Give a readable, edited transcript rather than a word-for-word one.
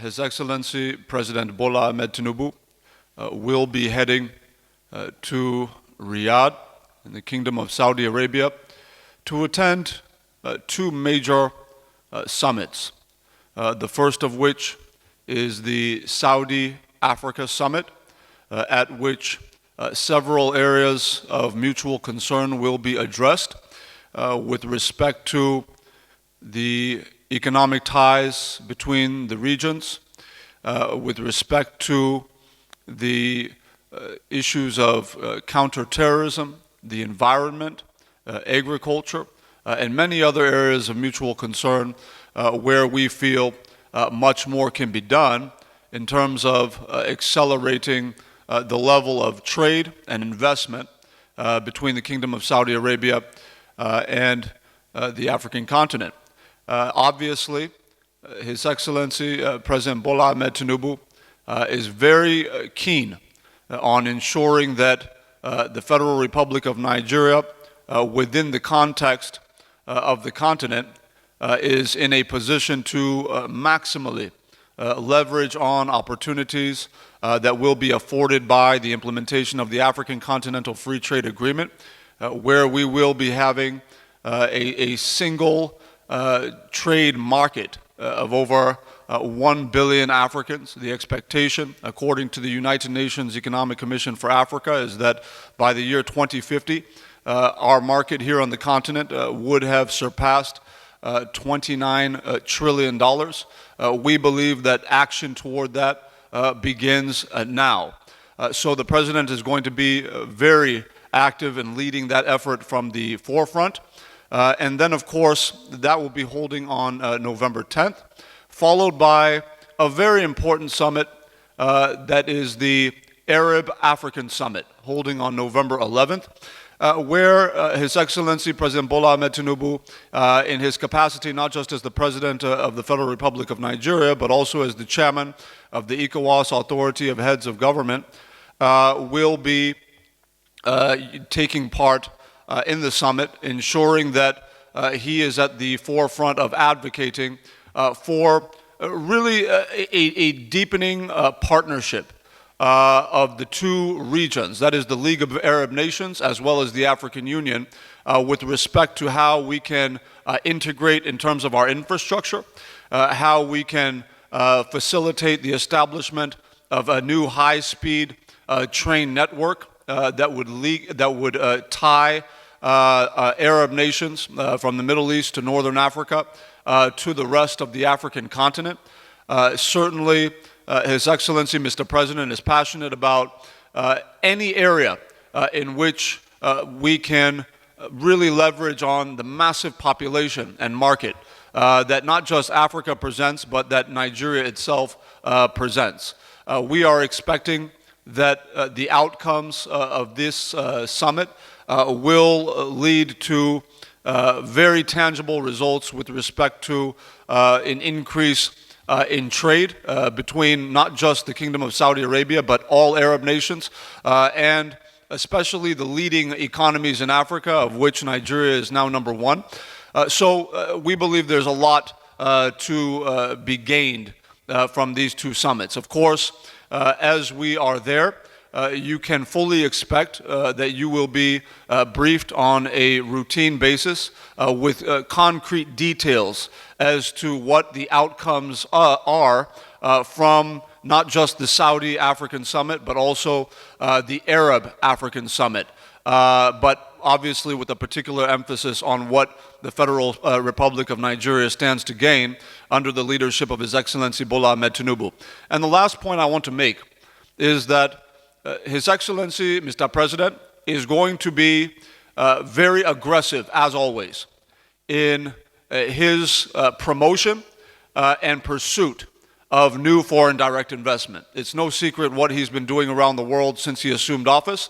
His Excellency President Bola Ahmed Tinubu will be heading to Riyadh in the Kingdom of Saudi Arabia to attend two major summits. The first of which is the Saudi-Africa Summit, at which several areas of mutual concern will be addressed with respect to the economic ties between the regions, with respect to the issues of counterterrorism, the environment, agriculture, and many other areas of mutual concern where we feel much more can be done in terms of accelerating the level of trade and investment between the Kingdom of Saudi Arabia and the African continent. Obviously, His Excellency President Bola Ahmed Tinubu is very keen on ensuring that the Federal Republic of Nigeria, within the context of the continent, is in a position to maximally leverage on opportunities that will be afforded by the implementation of the African Continental Free Trade Agreement, where we will be having a single trade market of over 1 billion Africans. The expectation, according to the United Nations Economic Commission for Africa, is that by the year 2050, our market here on the continent would have surpassed $29 trillion. We believe that action toward that begins now. So the President is going to be very active in leading that effort from the forefront. And then, of course, that will be holding on November 10th, followed by a very important summit that is the Arab-African Summit, holding on November 11th, where His Excellency President Bola Ahmed Tinubu, in his capacity not just as the President of the Federal Republic of Nigeria, but also as the Chairman of the ECOWAS Authority of Heads of Government, will be taking part in the summit, ensuring that he is at the forefront of advocating for really a deepening partnership of the two regions, that is the League of Arab Nations as well as the African Union, with respect to how we can integrate in terms of our infrastructure, how we can facilitate the establishment of a new high-speed train network that would tie Arab nations from the Middle East to Northern Africa to the rest of the African continent. Certainly, His Excellency, Mr. President, is passionate about any area in which we can really leverage on the massive population and market that not just Africa presents, but that Nigeria itself presents. We are expecting that the outcomes of this summit will lead to very tangible results with respect to an increase in trade between not just the Kingdom of Saudi Arabia, but all Arab nations, and especially the leading economies in Africa, of which Nigeria is now number one. So we believe there's a lot to be gained from these two summits. Of course, as we are there, you can fully expect that you will be briefed on a routine basis with concrete details as to what the outcomes are from not just the Saudi African Summit, but also the Arab African Summit, but obviously with a particular emphasis on what the Federal Republic of Nigeria stands to gain under the leadership of His Excellency Bola Ahmed Tinubu. And the last point I want to make is that His Excellency, Mr. President, is going to be very aggressive, as always, in his promotion and pursuit of new foreign direct investment. It's no secret what he's been doing around the world since he assumed office.